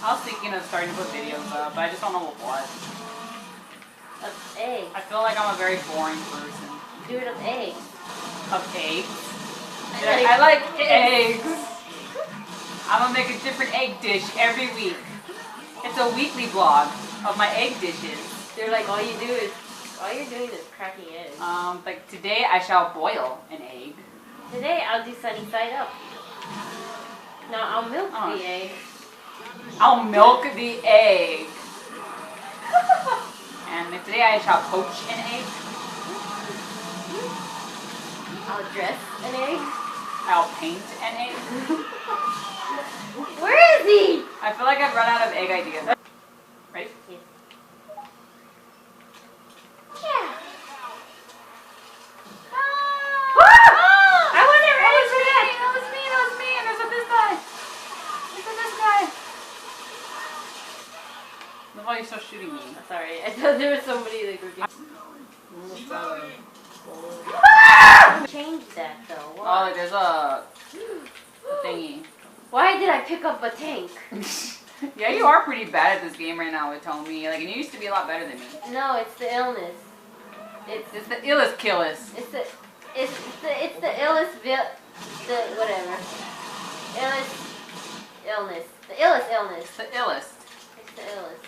I was thinking of starting to put videos up, but I just don't know what. Of eggs. I feel like I'm a very boring person. Do it of eggs. Of eggs? I like eggs. I'm gonna make a different egg dish every week. It's a weekly vlog of my egg dishes. They're like all you're doing is cracking eggs. Like today I shall boil an egg. Today I'll do sunny side up. No, I'll milk the egg. I'll milk the egg. And today I shall poach an egg. I'll dress an egg. I'll paint an egg. Where is he? I feel like I've run out of egg ideas. Ready? Yes. Yeah. I wasn't ready for that. That was me. And there's this guy. There's this guy. Why are you still shooting me? Sorry, I thought there was somebody that could change that though. Why? Oh, there's a thingy. Why did I pick up a tank? Yeah, you are pretty bad at this game right now with Tommy. Like, and you used to be a lot better than me. No, it's the illness. It's the illest killest. It's the illest whatever. Illness. The illest illness. It's the illest. It's the illest.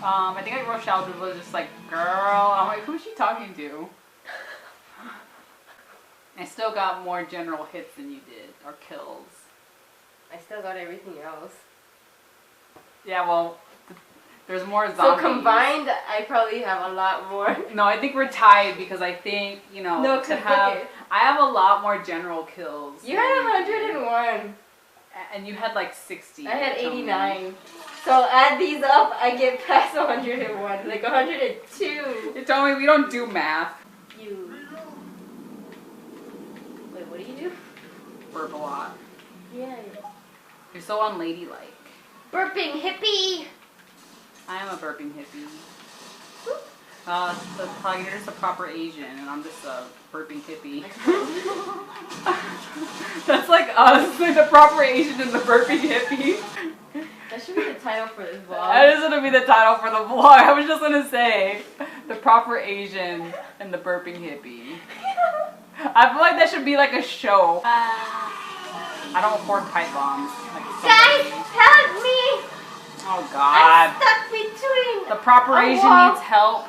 I think like Rochelle was just like, girl. I'm like, who's she talking to? I still got more general hits than you did, or kills. I still got everything else. Yeah, well, there's more zombies. So combined, I probably have a lot more. No, I think we're tied because I think, you know, no, I have a lot more general kills. You had 101. And you had like 60. I had 89. So add these up, I get past 101. Like 102. You told me we don't do math. Wait, what do you do? Burp a lot. Yeah. You're so unladylike. Burping hippie! I am a burping hippie. You're just a proper Asian, and I'm just a burping hippie. That's like us, like the proper Asian and the burping hippie. That should be the title for this vlog. That is gonna be the title for the vlog. I was just gonna say, the proper Asian and the burping hippie. I feel like that should be like a show. I don't afford pipe bombs. Like guys, help me! Oh God. I'm stuck between. The proper Asian needs help.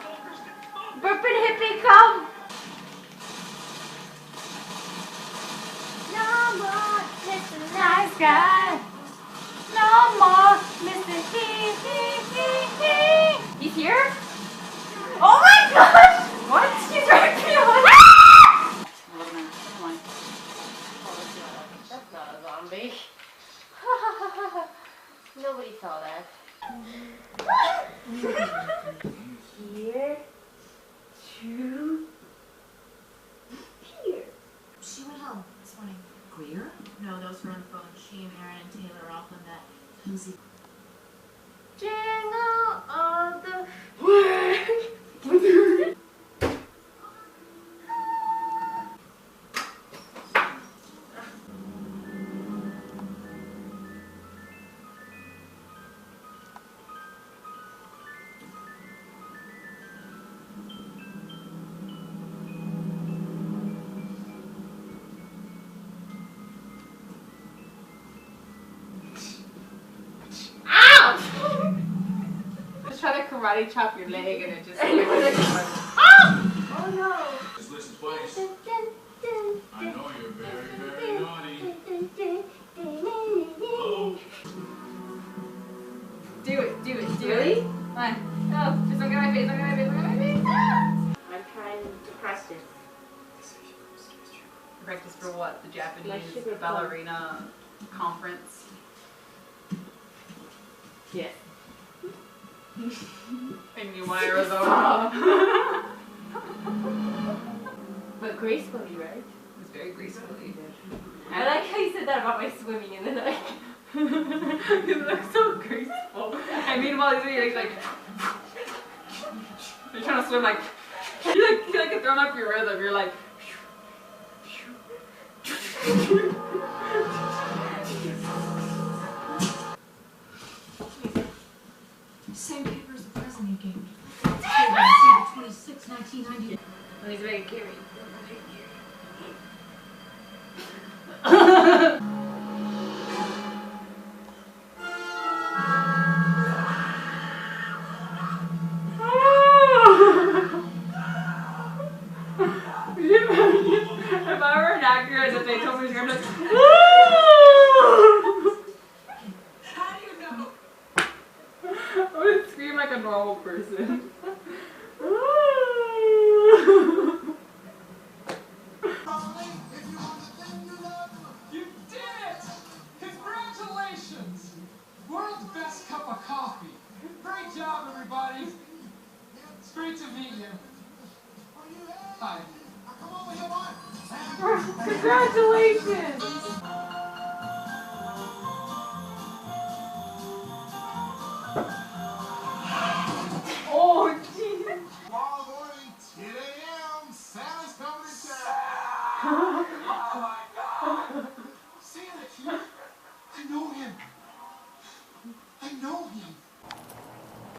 Burping hippie, come! No more Mr. Nice Guy. No more Mr. He. He's here? Oh my gosh! What? He's right behind. That's not a zombie. Nobody saw that. Here. Here. She went home this morning. Greer? No, those were on the phone. She and Aaron and Taylor are off on that music. Jingle all the way. Try to karate chop your leg and it just. Oh no! Just listen twice. I know you're very, very naughty. Oh. Do it. Really? Fine. No, just look at my face. I'm trying to practice. Practice for what? The Japanese sugar plum. ballerina conference. Yes. In Yuma, Arizona. But gracefully, right? It's very gracefully. I like how you said that about my swimming and then I... You look so graceful. And meanwhile, he's like... You're trying to swim like... You're like throwing up your rhythm. You're like... Same paper as the present you gave me. December 26, 1990. When he's very curious. If I were an actor and if they told me to scream, I'd be like, How do you know? I would scream like a normal person. You did it! Congratulations! World's best cup of coffee. Great job, everybody. It's great to meet you. Hi. Congratulations! Oh, jeez. Tomorrow morning, 10 a.m. Santa's coming to town. Oh my God! Santa,